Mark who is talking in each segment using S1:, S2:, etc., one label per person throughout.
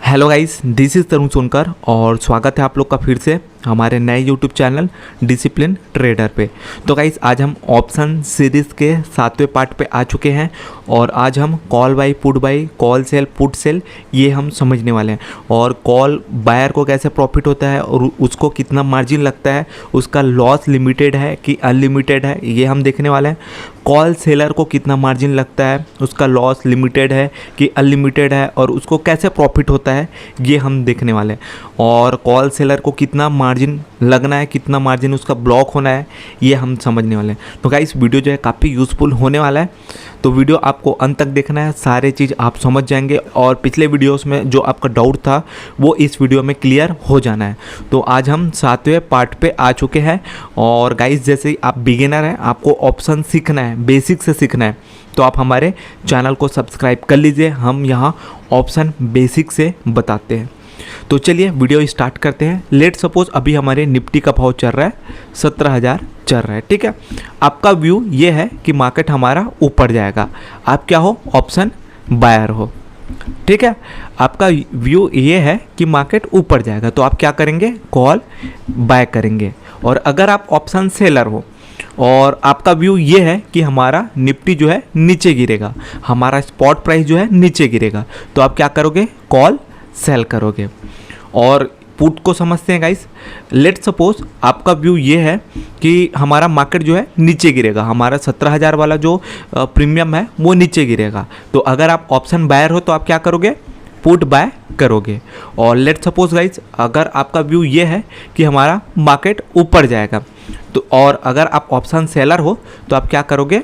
S1: Hello guys, this is तरुण सोनकर और स्वागत है आप लोग का फिर से हमारे नए यूट्यूब चैनल डिसिप्लिन ट्रेडर पे। तो गाइस आज हम ऑप्शन सीरीज़ के 7वें पार्ट पे आ चुके हैं और आज हम call by, put by, call sell, put sell ये हम समझने वाले हैं। और कॉल बायर को कैसे प्रॉफिट होता है और उसको कितना मार्जिन लगता है, उसका लॉस लिमिटेड है कि अनलिमिटेड है ये हम देखने वाले हैं। कॉल सेलर को कितना मार्जिन लगता है, उसका लॉस लिमिटेड है कि अनलिमिटेड है और उसको कैसे प्रॉफिट होता है ये हम देखने वाले हैं। और कॉल सेलर को कितना मार्जिन लगना है, कितना मार्जिन उसका ब्लॉक होना है ये हम समझने वाले हैं। तो गाइस वीडियो जो है काफ़ी यूज़फुल होने वाला है, तो वीडियो आपको अंत तक देखना है, सारे चीज़ आप समझ जाएंगे और पिछले वीडियोस में जो आपका डाउट था वो इस वीडियो में क्लियर हो जाना है। तो आज हम 7वें पार्ट पे आ चुके हैं और गाइस जैसे ही आप बिगिनर हैं, आपको ऑप्शन सीखना है, बेसिक से सीखना है, तो आप हमारे चैनल को सब्सक्राइब कर लीजिए। हम यहाँ ऑप्शन बेसिक से बताते हैं। तो चलिए वीडियो स्टार्ट करते हैं। लेट सपोज अभी हमारे निफ्टी का भाव चल रहा है 17,000 चल रहा है, ठीक है। आपका व्यू ये है कि मार्केट हमारा ऊपर जाएगा, आप क्या हो, ऑप्शन बायर हो, ठीक है। आपका व्यू ये है कि मार्केट ऊपर जाएगा तो आप क्या करेंगे, कॉल बाय करेंगे। और अगर आप ऑप्शन सेलर हो और आपका व्यू ये है कि हमारा निफ्टी जो है नीचे गिरेगा, हमारा स्पॉट प्राइस जो है नीचे गिरेगा, तो आप क्या करोगे, कॉल सेल करोगे। और पुट को समझते हैं गाइस। लेट सपोज आपका व्यू ये है कि हमारा मार्केट जो है नीचे गिरेगा, हमारा 17,000 वाला जो प्रीमियम है वो नीचे गिरेगा, तो अगर आप ऑप्शन बायर हो तो आप क्या करोगे, पुट बाय करोगे। और लेट सपोज गाइस अगर आपका व्यू ये है कि हमारा मार्केट ऊपर जाएगा, तो और अगर आप ऑप्शन सेलर हो तो आप क्या करोगे,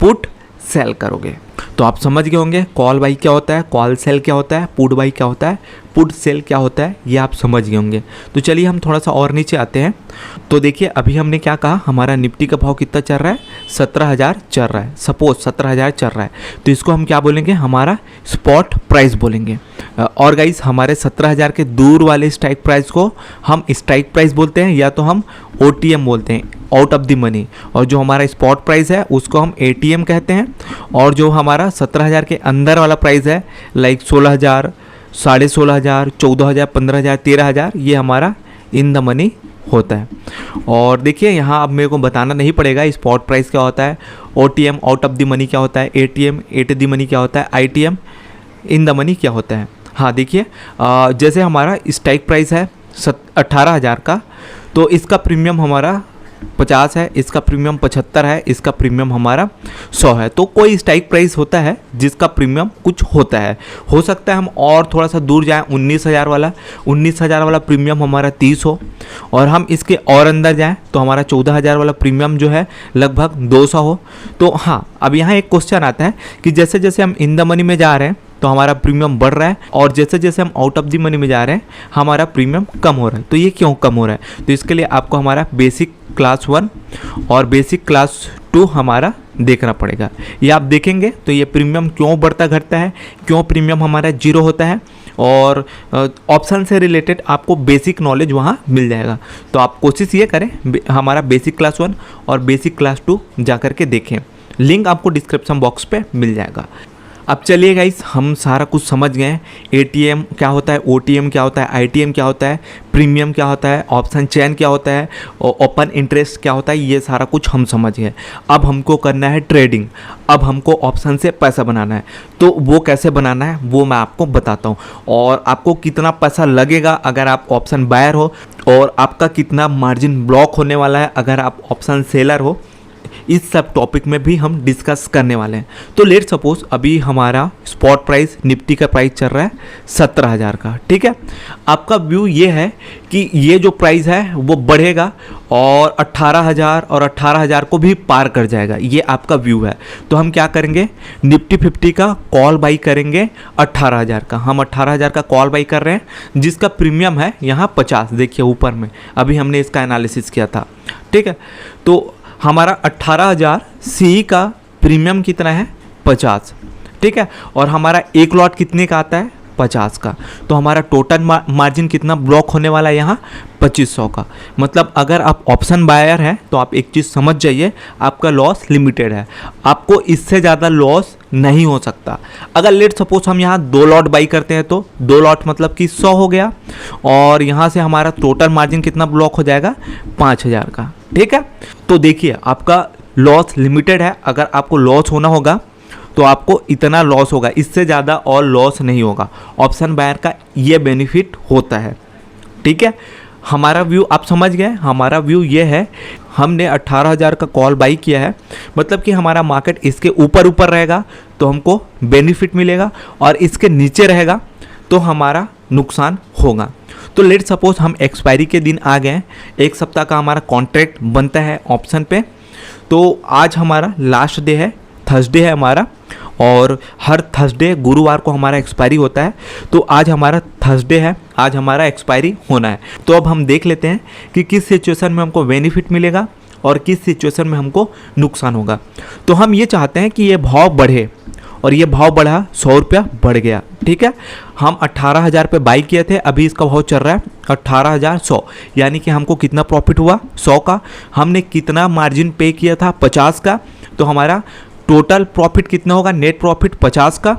S1: पुट सेल करोगे। तो आप समझ गए होंगे कॉल बाई क्या होता है, कॉल सेल क्या होता है, पुट बाई क्या होता है, पुट सेल क्या होता है, ये आप समझ गए होंगे। तो चलिए हम थोड़ा सा और नीचे आते हैं। तो देखिए अभी हमने क्या कहा, हमारा निफ्टी का भाव कितना चल रहा है, 17,000 चल रहा है। सपोज 17,000 चल रहा है तो इसको हम क्या बोलेंगे, हमारा स्पॉट प्राइस बोलेंगे। और गाइस हमारे 17,000 के दूर वाले स्ट्राइक प्राइस को हम स्ट्राइक प्राइस बोलते हैं या तो हम OTM बोलते हैं, आउट ऑफ द मनी। और जो हमारा स्पॉट प्राइस है उसको हम ATM कहते हैं। और जो हमारा 17,000 के अंदर वाला प्राइस है लाइक 16,000, 16,500, 14,000, 15,000, 13,000, ये हमारा इन द मनी होता है। और देखिए यहाँ अब मेरे को बताना नहीं पड़ेगा स्पॉट प्राइस क्या होता है, OTM out of the money क्या होता है, ATM एट द मनी क्या होता है, ITM इन द मनी क्या होता है। हाँ देखिए जैसे हमारा स्ट्राइक प्राइस है 18,000 का, तो इसका प्रीमियम हमारा 50 है, इसका प्रीमियम 75 है, इसका प्रीमियम हमारा 100 है। तो कोई स्ट्राइक प्राइस होता है जिसका प्रीमियम कुछ होता है। हो सकता है हम और थोड़ा सा दूर जाएं, 19,000 वाला प्रीमियम हमारा 30 हो, और हम इसके और अंदर जाएं तो हमारा 14,000 वाला प्रीमियम जो है लगभग 200 हो। तो हाँ अब यहाँ एक क्वेश्चन आता है कि जैसे जैसे हम इन द मनी में जा रहे हैं तो हमारा प्रीमियम बढ़ रहा है, और जैसे जैसे हम आउट ऑफ द मनी में जा रहे हैं हमारा प्रीमियम कम हो रहा है। तो ये क्यों कम हो रहा है, तो इसके लिए आपको हमारा बेसिक क्लास 1 और बेसिक क्लास 2 हमारा देखना पड़ेगा। ये आप देखेंगे तो ये प्रीमियम क्यों बढ़ता घटता है, क्यों प्रीमियम हमारा 0 होता है, और ऑप्शन से रिलेटेड आपको बेसिक नॉलेज वहाँ मिल जाएगा। तो आप कोशिश ये करें हमारा बेसिक क्लास 1 और बेसिक क्लास 2 जा कर के देखें, लिंक आपको डिस्क्रिप्शन बॉक्स पे मिल जाएगा। अब चलिए गाइस हम सारा कुछ समझ गए हैं, ATM क्या होता है, OTM क्या होता है, ITM क्या होता है, प्रीमियम क्या होता है, ऑप्शन चेन क्या होता है, ओपन इंटरेस्ट क्या होता है, ये सारा कुछ हम समझ गए। अब हमको करना है ट्रेडिंग, अब हमको ऑप्शन से पैसा बनाना है। तो वो कैसे बनाना है वो मैं आपको बताता हूँ, और आपको कितना पैसा लगेगा अगर आप ऑप्शन बायर हो, और आपका कितना मार्जिन ब्लॉक होने वाला है अगर आप ऑप्शन सेलर हो, इस सब टॉपिक में भी हम डिस्कस करने वाले हैं। तो लेट सपोज अभी हमारा स्पॉट प्राइस निफ्टी का प्राइस चल रहा है 17,000 का, ठीक है। आपका व्यू ये है कि ये जो प्राइस है वो बढ़ेगा और 18,000 और 18,000 को भी पार कर जाएगा, ये आपका व्यू है। तो हम क्या करेंगे, निफ्टी 50 का कॉल बाई करेंगे 18,000 का। हम 18,000 का कॉल बाई कर रहे हैं जिसका प्रीमियम है यहाँ 50, देखिए ऊपर में अभी हमने इसका एनालिसिस किया था, ठीक है। तो हमारा 18,000 CE का प्रीमियम कितना है, 50, ठीक है। और हमारा एक लॉट कितने का आता है, 50 का। तो हमारा टोटल मार्जिन कितना ब्लॉक होने वाला है यहाँ 2500 का। मतलब अगर आप ऑप्शन बायर हैं तो आप एक चीज़ समझ जाइए, आपका लॉस लिमिटेड है, आपको इससे ज़्यादा लॉस नहीं हो सकता। अगर लेट सपोज हम यहाँ 2 लॉट बाई करते हैं तो 2 लॉट मतलब कि 100 हो गया, और यहाँ से हमारा टोटल मार्जिन कितना ब्लॉक हो जाएगा 5000 का। ठीक है, तो देखिए आपका लॉस लिमिटेड है। अगर आपको लॉस होना होगा तो आपको इतना लॉस होगा, इससे ज़्यादा और लॉस नहीं होगा। ऑप्शन बायर का ये बेनिफिट होता है। ठीक है, हमारा व्यू आप समझ गए। हमारा व्यू ये है, हमने 18,000 का कॉल बाई किया है, मतलब कि हमारा मार्केट इसके ऊपर ऊपर रहेगा तो हमको बेनिफिट मिलेगा, और इसके नीचे रहेगा तो हमारा नुकसान होगा। तो लेट सपोज हम एक्सपायरी के दिन आ गए, 1 सप्ताह का हमारा कॉन्ट्रैक्ट बनता है ऑप्शन पे। तो आज हमारा लास्ट डे है, थर्सडे है हमारा, और हर थर्सडे गुरुवार को हमारा एक्सपायरी होता है। तो आज हमारा थर्सडे है, आज हमारा एक्सपायरी होना है। तो अब हम देख लेते हैं कि किस सिचुएशन में हमको बेनिफिट मिलेगा और किस सिचुएशन में हमको नुकसान होगा। तो हम ये चाहते हैं कि ये भाव बढ़े, और ये भाव बढ़ा 100 रुपया बढ़ गया। ठीक है, हम 18,000 पे बाई किए थे, अभी इसका भाव चल रहा है 18,100, यानी कि हमको कितना प्रॉफिट हुआ 100 का। हमने कितना मार्जिन पे किया था 50 का, तो हमारा टोटल प्रॉफिट कितना होगा, नेट प्रॉफिट 50 का,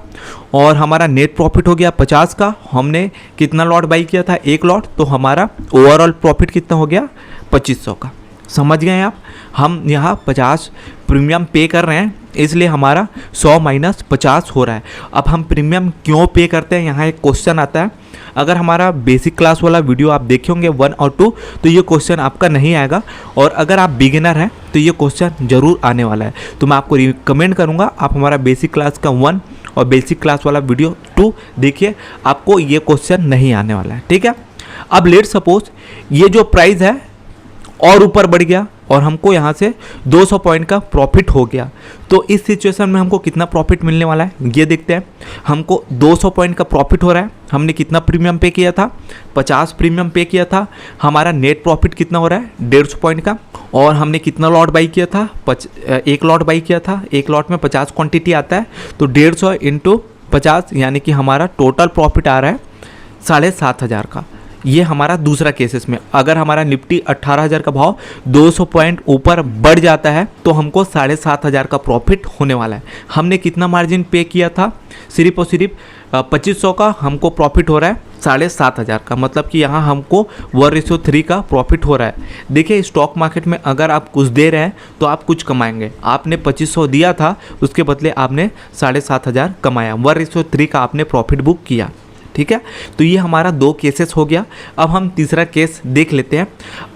S1: और हमारा नेट प्रॉफिट हो गया 50 का। हमने कितना लॉट बाई किया था 1 लॉट, तो हमारा ओवरऑल प्रॉफिट कितना हो गया 2500 का। समझ गए आप, हम यहाँ 50 प्रीमियम पे कर रहे हैं, इसलिए हमारा 100 माइनस 50 हो रहा है। अब हम प्रीमियम क्यों पे करते हैं, यहाँ एक क्वेश्चन आता है। अगर हमारा बेसिक क्लास वाला वीडियो आप देखे होंगे 1 और 2, तो ये क्वेश्चन आपका नहीं आएगा, और अगर आप बिगिनर हैं तो ये क्वेश्चन ज़रूर आने वाला है। तो मैं आपको रिकमेंड करूँगा आप हमारा बेसिक क्लास का 1 और बेसिक क्लास वाला वीडियो 2 देखिए, आपको ये क्वेश्चन नहीं आने वाला है। ठीक है, अब लेट सपोज ये जो प्राइस है और ऊपर बढ़ गया और हमको यहाँ से 200 पॉइंट का प्रॉफिट हो गया, तो इस सिचुएशन में हमको कितना प्रॉफिट मिलने वाला है ये देखते हैं। हमको 200 पॉइंट का प्रॉफिट हो रहा है, हमने कितना प्रीमियम पे किया था 50 प्रीमियम पे किया था। हमारा नेट प्रॉफिट कितना हो रहा है 150 पॉइंट का, और हमने कितना लॉट बाई किया था 1 लॉट बाई किया था। 1 लॉट में 50 क्वान्टिटी आता है, तो 150 इंटू 50, यानी कि हमारा टोटल प्रॉफिट आ रहा है 7,500 का। ये हमारा दूसरा केसेस में। अगर हमारा निफ्टी 18,000 का भाव 200 पॉइंट ऊपर बढ़ जाता है तो हमको 7,500 का प्रॉफिट होने वाला है। हमने कितना मार्जिन पे किया था, सिर्फ और सिर्फ 2500 का, हमको प्रॉफिट हो रहा है 7,500 का, मतलब कि यहाँ हमको 1:3 का प्रॉफिट हो रहा है। देखिए स्टॉक मार्केट में अगर आप कुछ दे रहे हैं तो आप कुछ कमाएंगे। आपने 2500 दिया था, उसके बदले आपने 7,500 कमाया, 1:3 का आपने प्रॉफिट बुक किया। ठीक है, तो ये हमारा 2 केसेस हो गया। अब हम तीसरा केस देख लेते हैं।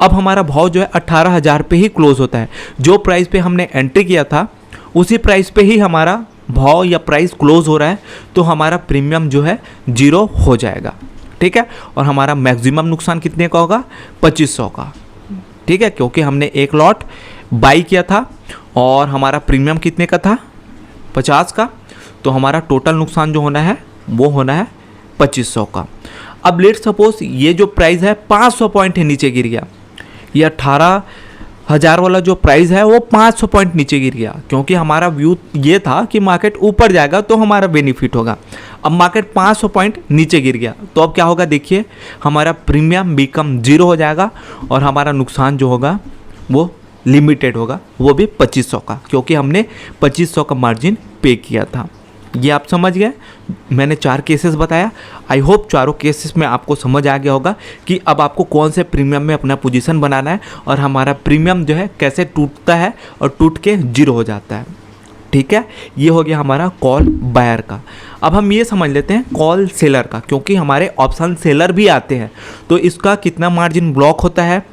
S1: अब हमारा भाव जो है 18,000 पे ही क्लोज होता है। जो प्राइस पे हमने एंट्री किया था उसी प्राइस पे ही हमारा भाव या प्राइस क्लोज हो रहा है, तो हमारा प्रीमियम जो है 0 हो जाएगा। ठीक है, और हमारा मैक्सिमम नुकसान कितने का होगा 2500 का। ठीक है, क्योंकि हमने 1 लॉट बाई किया था और हमारा प्रीमियम कितने का था 50 का, तो हमारा टोटल नुकसान जो होना है वो होना है 2500 का। अब लेट सपोज ये जो प्राइस है 500 पॉइंट नीचे गिर गया, ये 18,000 वाला जो प्राइस है वो 500 पॉइंट नीचे गिर गया, क्योंकि हमारा व्यू ये था कि मार्केट ऊपर जाएगा तो हमारा बेनिफिट होगा। अब मार्केट 500 पॉइंट नीचे गिर गया तो अब क्या होगा, देखिए हमारा प्रीमियम बिकम 0 हो जाएगा और हमारा नुकसान जो होगा वो लिमिटेड होगा, वो भी 2500 का, क्योंकि हमने 2500 का मार्जिन पे किया था। ये आप समझ गए। मैंने 4 केसेस बताया। आई होप चारों केसेस में आपको समझ आ गया होगा कि अब आपको कौन से प्रीमियम में अपना पोजीशन बनाना है और हमारा प्रीमियम जो है कैसे टूटता है और टूट के 0 हो जाता है। ठीक है, ये हो गया हमारा कॉल बायर का। अब हम ये समझ लेते हैं कॉल सेलर का, क्योंकि हमारे ऑप्शन सेलर भी आते हैं, तो इसका कितना मार्जिन ब्लॉक होता है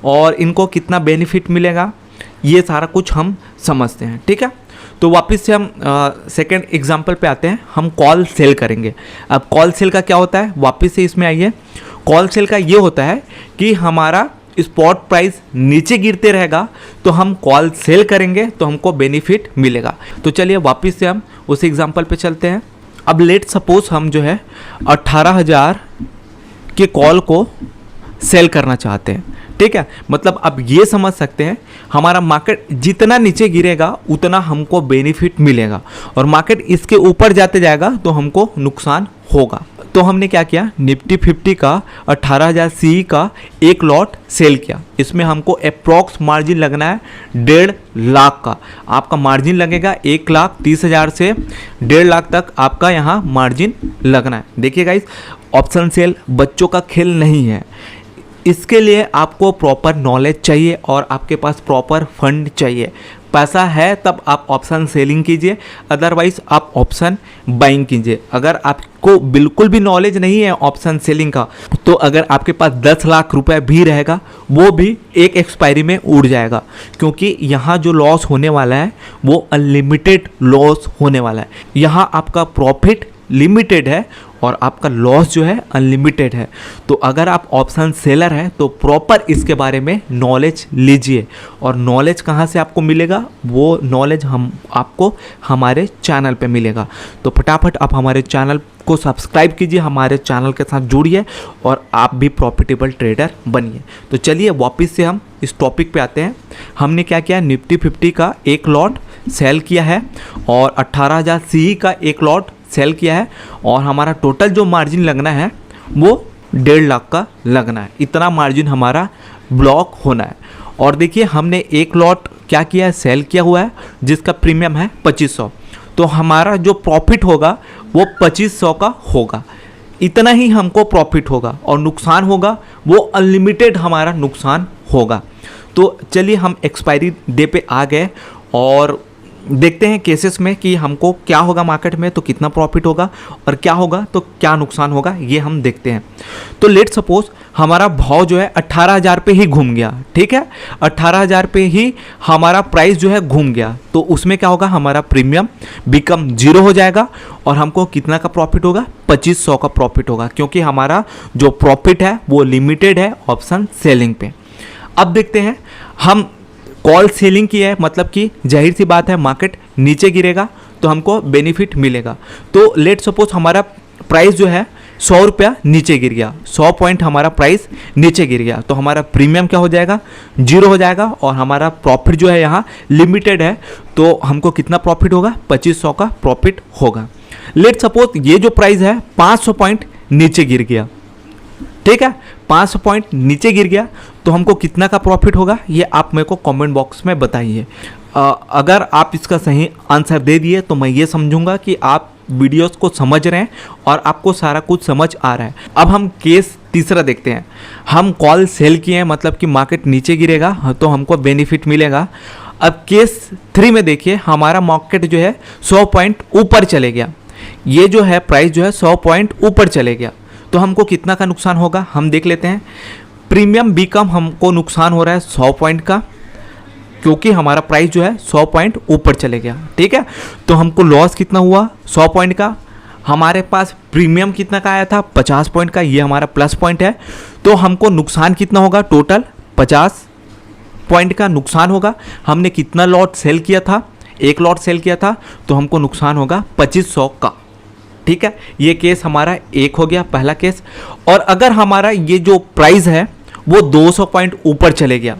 S1: और इनको कितना बेनिफिट मिलेगा, ये सारा कुछ हम समझते हैं। ठीक है, तो वापस से हम सेकेंड एग्जाम्पल पे आते हैं। हम कॉल सेल करेंगे। अब कॉल सेल का क्या होता है, वापस से इसमें आइए। कॉल सेल का ये होता है कि हमारा स्पॉट प्राइस नीचे गिरते रहेगा तो हम कॉल सेल करेंगे तो हमको बेनिफिट मिलेगा। तो चलिए वापस से हम उस एग्जाम्पल पे चलते हैं। अब लेट सपोज हम जो है 18,000 के कॉल को सेल करना चाहते हैं। ठीक है, मतलब आप ये समझ सकते हैं हमारा मार्केट जितना नीचे गिरेगा उतना हमको बेनिफिट मिलेगा, और मार्केट इसके ऊपर जाते जाएगा तो हमको नुकसान होगा। तो हमने क्या किया, निफ्टी 50 का 18,000 CE का एक लॉट सेल किया। इसमें हमको अप्रॉक्स मार्जिन लगना है 1.5 लाख का। आपका मार्जिन लगेगा 1,30,000 से 1.5 लाख तक आपका यहाँ मार्जिन लगना है। देखिए गाइस, ऑप्शन सेल बच्चों का खेल नहीं है। इसके लिए आपको प्रॉपर नॉलेज चाहिए और आपके पास प्रॉपर फंड चाहिए। पैसा है तब आप ऑप्शन सेलिंग कीजिए, अदरवाइज आप ऑप्शन बाइंग कीजिए। अगर आपको बिल्कुल भी नॉलेज नहीं है ऑप्शन सेलिंग का, तो अगर आपके पास 10 लाख रुपए भी रहेगा वो भी एक एक्सपायरी में उड़ जाएगा, क्योंकि यहाँ जो लॉस होने वाला है वो अनलिमिटेड लॉस होने वाला है। यहाँ आपका प्रॉफिट लिमिटेड है और आपका लॉस जो है अनलिमिटेड है। तो अगर आप ऑप्शन सेलर हैं तो प्रॉपर इसके बारे में नॉलेज लीजिए। और नॉलेज कहाँ से आपको मिलेगा, वो नॉलेज हम आपको हमारे चैनल पे मिलेगा। तो फटाफट आप हमारे चैनल को सब्सक्राइब कीजिए, हमारे चैनल के साथ जुड़िए और आप भी प्रॉफिटेबल ट्रेडर बनिए। तो चलिए वापस से हम इस टॉपिक पे आते हैं। हमने क्या किया, निफ्टी 50 का एक लॉट सेल किया है और 18,000 CE का एक लॉट सेल किया है, और हमारा टोटल जो मार्जिन लगना है वो 1.5 लाख का लगना है। इतना मार्जिन हमारा ब्लॉक होना है। और देखिए हमने एक लॉट क्या किया है, सेल किया हुआ है, जिसका प्रीमियम है 2500। तो हमारा जो प्रॉफिट होगा वो 2500 का होगा। इतना ही हमको प्रॉफिट होगा, और नुकसान होगा वो अनलिमिटेड हमारा नुकसान होगा। तो चलिए हम एक्सपायरी डे पे आ गए और देखते हैं केसेस में कि हमको क्या होगा मार्केट में, तो कितना प्रॉफिट होगा, और क्या होगा तो क्या नुकसान होगा, ये हम देखते हैं। तो लेट सपोज हमारा भाव जो है 18,000 पे ही घूम गया। ठीक है, 18,000 पे ही हमारा प्राइस जो है घूम गया, तो उसमें क्या होगा, हमारा प्रीमियम बिकम 0 हो जाएगा और हमको कितना का प्रॉफिट होगा, 2500 का प्रॉफिट होगा, क्योंकि हमारा जो प्रॉफिट है वो लिमिटेड है ऑप्शन सेलिंग पे। अब देखते हैं, हम कॉल सेलिंग की है, मतलब कि जाहिर सी बात है मार्केट नीचे गिरेगा तो हमको बेनिफिट मिलेगा। तो लेट सपोज हमारा प्राइस जो है 100 रुपया नीचे गिर गया, 100 पॉइंट हमारा प्राइस नीचे गिर गया, तो हमारा प्रीमियम क्या हो जाएगा, 0 हो जाएगा, और हमारा प्रॉफिट जो है यहाँ लिमिटेड है, तो हमको कितना प्रॉफिट होगा, 2500 का प्रॉफिट होगा। लेट सपोज ये जो प्राइस है 500 पॉइंट नीचे गिर गया। ठीक है, 500 पॉइंट नीचे गिर गया तो हमको कितना का प्रॉफिट होगा, ये आप मेरे को कमेंट बॉक्स में बताइए। अगर आप इसका सही आंसर दे दिए तो मैं ये समझूंगा कि आप वीडियोस को समझ रहे हैं और आपको सारा कुछ समझ आ रहा है। अब हम केस तीसरा देखते हैं। हम कॉल सेल किए हैं, मतलब कि मार्केट नीचे गिरेगा तो हमको बेनिफिट मिलेगा। अब केस 3 में देखिए, हमारा मार्केट जो है 100 पॉइंट ऊपर चले गया। ये जो है प्राइस जो है 100 पॉइंट ऊपर चले गया, तो हमको कितना का नुकसान होगा हम देख लेते हैं। प्रीमियम बिकम हमको नुकसान हो रहा है 100 पॉइंट का, क्योंकि हमारा प्राइस जो है 100 पॉइंट ऊपर चले गया। ठीक है, तो हमको लॉस कितना हुआ 100 पॉइंट का। हमारे पास प्रीमियम कितना का आया था 50 पॉइंट का, ये हमारा प्लस पॉइंट है, तो हमको नुकसान कितना होगा, टोटल 50 पॉइंट का नुकसान होगा। हमने कितना लॉट सेल किया था, एक लॉट सेल किया था, तो हमको नुकसान होगा 2500 का। ठीक है, ये केस हमारा एक हो गया, पहला केस। और अगर हमारा ये जो प्राइस है वो 200 पॉइंट ऊपर चले गया,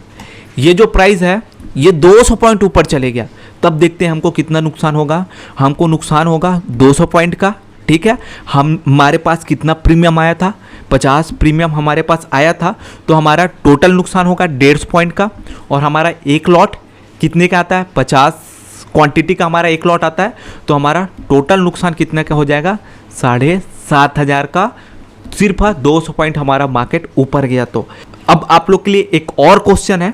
S1: ये जो प्राइस है ये 200 पॉइंट ऊपर चले गया, तब देखते हैं हमको कितना नुकसान होगा। हमको नुकसान होगा 200 पॉइंट का। ठीक है, हमारे पास कितना प्रीमियम आया था, 50 प्रीमियम हमारे पास आया था, तो हमारा टोटल नुकसान होगा 150 पॉइंट का। और हमारा एक लॉट कितने का आता है, 50 क्वांटिटी का हमारा एक लॉट आता है, तो हमारा टोटल नुकसान कितने का हो जाएगा, 7,500 का। सिर्फ 200 पॉइंट हमारा मार्केट ऊपर गया। तो अब आप लोग के लिए एक और क्वेश्चन है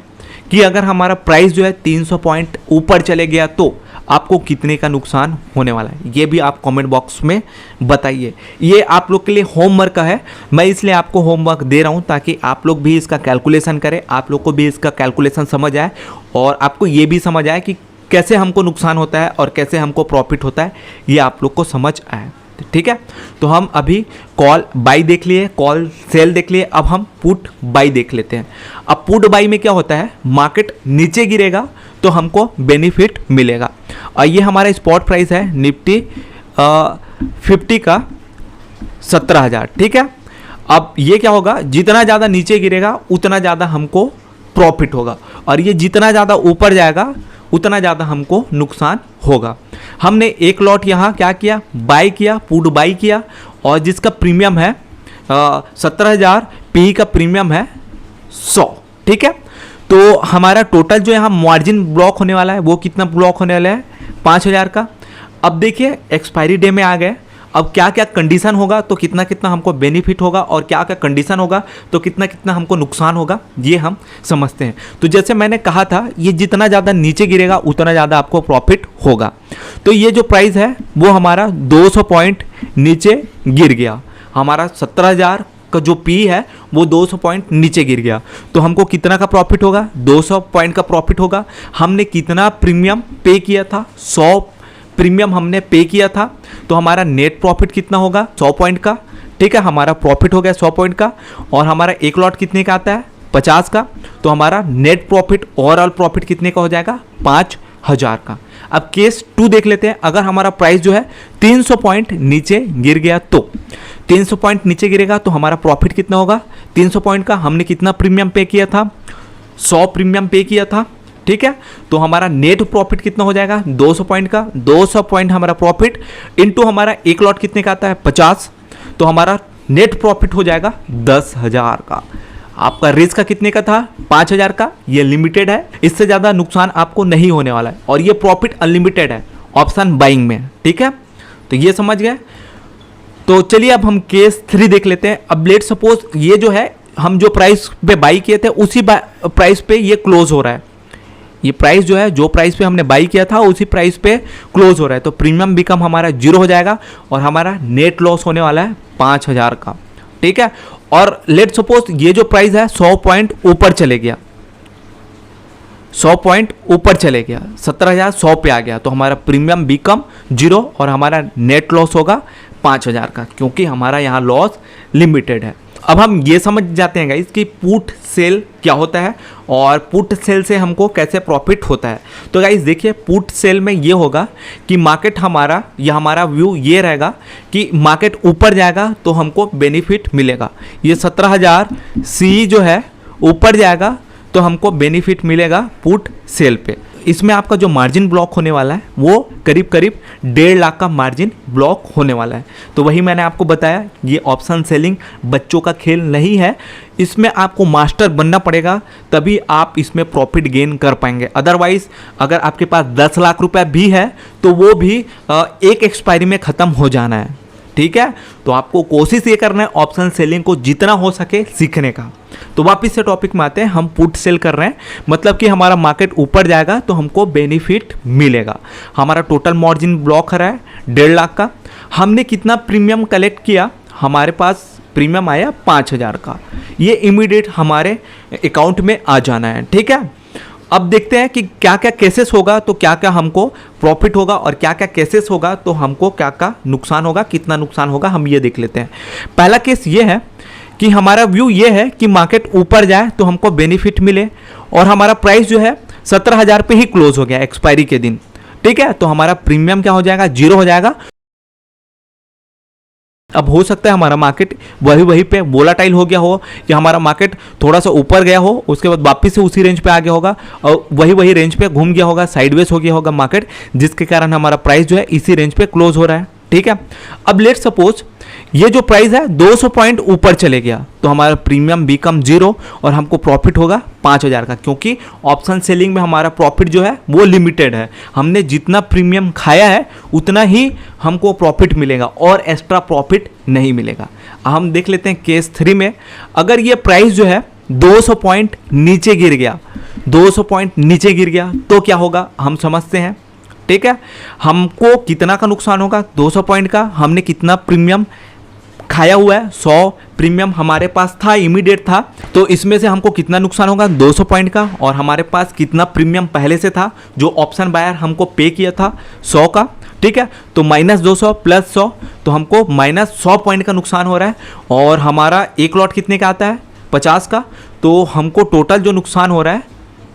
S1: कि अगर हमारा प्राइस जो है 300 पॉइंट ऊपर चले गया तो आपको कितने का नुकसान होने वाला है, ये भी आप कमेंट बॉक्स में बताइए। ये आप लोग के लिए होमवर्क है, मैं इसलिए आपको होमवर्क दे रहा हूँ ताकि आप लोग भी इसका कैलकुलेशन करें, आप लोग को भी इसका कैलकुलेशन समझ आए और आपको ये भी समझ आए कि कैसे हमको नुकसान होता है और कैसे हमको प्रॉफिट होता है, ये आप लोग को समझ आए। ठीक है, तो हम अभी कॉल बाई देख लिए, कॉल सेल देख लिए, अब हम पुट बाई देख लेते हैं। अब पुट बाई में क्या होता है, मार्केट नीचे गिरेगा तो हमको बेनिफिट मिलेगा। और ये हमारा स्पॉट प्राइस है निफ्टी 50 का 17,000। ठीक है, अब ये क्या होगा, जितना ज़्यादा नीचे गिरेगा उतना ज़्यादा हमको प्रॉफिट होगा, और ये जितना ज़्यादा ऊपर जाएगा उतना ज़्यादा हमको नुकसान होगा। हमने एक लॉट यहाँ क्या किया, बाई किया, पुट बाई किया, और जिसका प्रीमियम है 17,000, पी का प्रीमियम है 100। ठीक है, तो हमारा टोटल जो यहाँ मार्जिन ब्लॉक होने वाला है वो कितना ब्लॉक होने वाला है, 5,000 का। अब देखिए एक्सपायरी डे में आ गए, अब क्या क्या कंडीशन होगा तो कितना कितना हमको बेनिफिट होगा, और क्या क्या कंडीशन होगा तो कितना कितना हमको नुकसान होगा, ये हम समझते हैं। तो जैसे मैंने कहा था, ये जितना ज़्यादा नीचे गिरेगा उतना ज़्यादा आपको प्रॉफिट होगा। तो ये जो प्राइस है वो हमारा 200 पॉइंट नीचे गिर गया, हमारा 17,000 का जो पी है वो 200 पॉइंट नीचे गिर गया, तो हमको कितना का प्रॉफिट होगा, 200 पॉइंट का प्रॉफिट होगा। हमने कितना प्रीमियम पे किया था, 100 प्रीमियम हमने पे किया था, तो हमारा नेट प्रॉफिट कितना होगा, 100 पॉइंट का। ठीक है, हमारा प्रॉफिट हो गया 100 पॉइंट का, और हमारा एक लॉट कितने का आता है, 50 का, तो हमारा नेट प्रॉफिट ओवरऑल प्रॉफिट कितने का हो जाएगा, 5,000 का। अब केस 2 देख लेते हैं, अगर हमारा प्राइस जो है 300 पॉइंट नीचे गिर गया, तो 300 पॉइंट नीचे गिरेगा तो हमारा प्रॉफिट कितना होगा, 300 पॉइंट का हमने कितना प्रीमियम पे किया था, 100 प्रीमियम पे किया था। ठीक है, तो हमारा नेट प्रॉफिट कितना हो जाएगा, 200 पॉइंट का, 200 पॉइंट हमारा प्रॉफिट इनटू हमारा एक लॉट कितने का आता है, 50, तो हमारा नेट प्रॉफिट हो जाएगा 10,000 का। आपका रिस्क का कितने का था, 5,000 का, ये लिमिटेड है, इससे ज़्यादा नुकसान आपको नहीं होने वाला है, और ये प्रॉफिट अनलिमिटेड है ऑप्शन बाइंग में। ठीक है, तो ये समझ गए। तो चलिए अब हम केस 3 देख लेते हैं। अब लेट सपोज ये जो है हम जो प्राइस पे बाई किए थे उसी प्राइस पे ये क्लोज हो रहा है, ये प्राइस जो है जो प्राइस पे हमने बाई किया था उसी प्राइस पे क्लोज हो रहा है, तो प्रीमियम बिकम हमारा 0 हो जाएगा, और हमारा नेट लॉस होने वाला है 5,000 का। ठीक है, और लेट सपोज ये जो प्राइस है 100 पॉइंट ऊपर चले गया, 100 पॉइंट ऊपर चले गया, 17,100 पे आ गया, तो हमारा प्रीमियम बिकम 0 और हमारा नेट लॉस होगा 5,000 का, क्योंकि हमारा यहाँ लॉस लिमिटेड है। अब हम ये समझ जाते हैं गाइस कि पुट सेल क्या होता है और पुट सेल से हमको कैसे प्रॉफिट होता है। तो गाइस देखिए, पुट सेल में ये होगा कि मार्केट हमारा, या हमारा व्यू ये रहेगा कि मार्केट ऊपर जाएगा तो हमको बेनिफिट मिलेगा। ये 17,000 सी जो है ऊपर जाएगा तो हमको बेनिफिट मिलेगा पुट सेल पे। इसमें आपका जो मार्जिन ब्लॉक होने वाला है वो करीब करीब 1.5 लाख का मार्जिन ब्लॉक होने वाला है। तो वही मैंने आपको बताया, ये ऑप्शन सेलिंग बच्चों का खेल नहीं है, इसमें आपको मास्टर बनना पड़ेगा, तभी आप इसमें प्रॉफिट गेन कर पाएंगे। अदरवाइज अगर आपके पास 10 लाख रुपए भी है तो वो भी एक एक्सपायरी में ख़त्म हो जाना है। ठीक है, तो आपको कोशिश ये करना है ऑप्शन सेलिंग को जितना हो सके सीखने का। तो वापस से टॉपिक में आते हैं, हम पुट सेल कर रहे हैं, मतलब कि हमारा मार्केट ऊपर जाएगा तो हमको बेनिफिट मिलेगा। हमारा टोटल मार्जिन ब्लॉक रहा है 1.5 लाख का। हमने कितना प्रीमियम कलेक्ट किया, हमारे पास प्रीमियम आया 5,000 का, ये इमीडिएट हमारे अकाउंट में आ जाना है। ठीक है, अब देखते हैं कि क्या क्या केसेस होगा तो क्या क्या हमको प्रॉफिट होगा, और क्या क्या केसेस होगा तो हमको क्या क्या नुकसान होगा, कितना नुकसान होगा, हम ये देख लेते हैं। पहला केस ये है कि हमारा व्यू ये है कि मार्केट ऊपर जाए तो हमको बेनिफिट मिले, और हमारा प्राइस जो है 17,000 पे ही क्लोज हो गया एक्सपायरी के दिन। ठीक है, तो हमारा प्रीमियम क्या हो जाएगा, 0 हो जाएगा। अब हो सकता है हमारा मार्केट वही पे वोलाटाइल हो गया हो, या हमारा मार्केट थोड़ा सा ऊपर गया हो उसके बाद वापस से उसी रेंज पे आ गया होगा, और वही रेंज पे घूम गया होगा, साइडवेज हो गया होगा मार्केट, जिसके कारण हमारा प्राइस जो है इसी रेंज पे क्लोज हो रहा है। ठीक है, अब लेट सपोज ये जो प्राइस है 200 पॉइंट ऊपर चले गया तो हमारा प्रीमियम बिकम 0 और हमको प्रॉफिट होगा 5,000 का, क्योंकि ऑप्शन सेलिंग में हमारा प्रॉफिट जो है वो लिमिटेड है। हमने जितना प्रीमियम खाया है उतना ही हमको प्रॉफिट मिलेगा और एक्स्ट्रा प्रॉफिट नहीं मिलेगा। हम देख लेते हैं केस 3 में, अगर ये प्राइस जो है 200 पॉइंट नीचे गिर गया, 200 पॉइंट नीचे गिर गया तो क्या होगा हम समझते हैं। ठीक है, हमको कितना का नुकसान होगा, 200 पॉइंट का। हमने कितना प्रीमियम खाया हुआ है, 100 प्रीमियम हमारे पास था, इमीडिएट था, तो इसमें से हमको कितना नुकसान होगा, 200 पॉइंट का। और हमारे पास कितना प्रीमियम पहले से था जो ऑप्शन बायर हमको पे किया था, 100 का। ठीक है, तो -200 + 100 तो हमको -100 पॉइंट का नुकसान हो रहा है, और हमारा एक लॉट कितने का आता है, 50 का, तो हमको टोटल जो नुकसान हो रहा है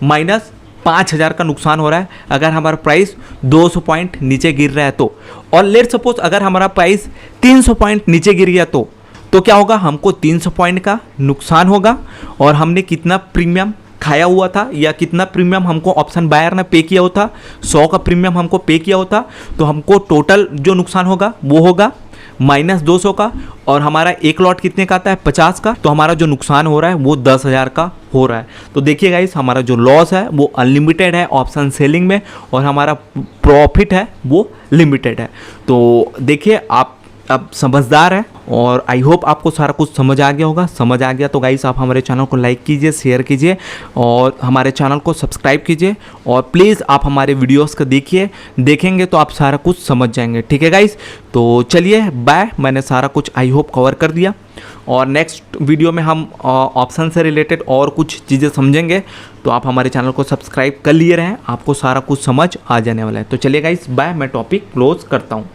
S1: -5,000 का नुकसान हो रहा है अगर हमारा प्राइस 200 पॉइंट नीचे गिर रहा है तो। और लेट सपोज अगर हमारा प्राइस 300 पॉइंट नीचे गिर गया तो तो क्या होगा, हमको 300 पॉइंट का नुकसान होगा और हमने कितना प्रीमियम खाया हुआ था या कितना प्रीमियम हमको ऑप्शन बायर ने पे किया होता, 100 का प्रीमियम हमको पे किया होता, तो हमको टोटल जो नुकसान होगा वो होगा -200 का। और हमारा एक लॉट कितने का आता है, 50 का, तो हमारा जो नुकसान हो रहा है वो 10,000 का हो रहा है। तो देखिए गाइस, हमारा जो लॉस है वो अनलिमिटेड है ऑप्शन सेलिंग में और हमारा प्रॉफिट है वो लिमिटेड है। तो देखिए, आप अब समझदार है और आई होप आपको सारा कुछ समझ आ गया होगा। समझ आ गया तो गाइस आप हमारे चैनल को लाइक कीजिए, शेयर कीजिए और हमारे चैनल को सब्सक्राइब कीजिए और प्लीज़ आप हमारे वीडियोस को देखिए, देखेंगे तो आप सारा कुछ समझ जाएंगे। ठीक है गाइस, तो चलिए बाय। मैंने सारा कुछ आई होप कवर कर दिया और नेक्स्ट वीडियो में हम ऑप्शन से रिलेटेड और कुछ चीज़ें समझेंगे। तो आप हमारे चैनल को सब्सक्राइब कर लिए रहें, आपको सारा कुछ समझ आ जाने वाला है। तो चलिए गाइस बाय, मैं टॉपिक क्लोज करता हूँ।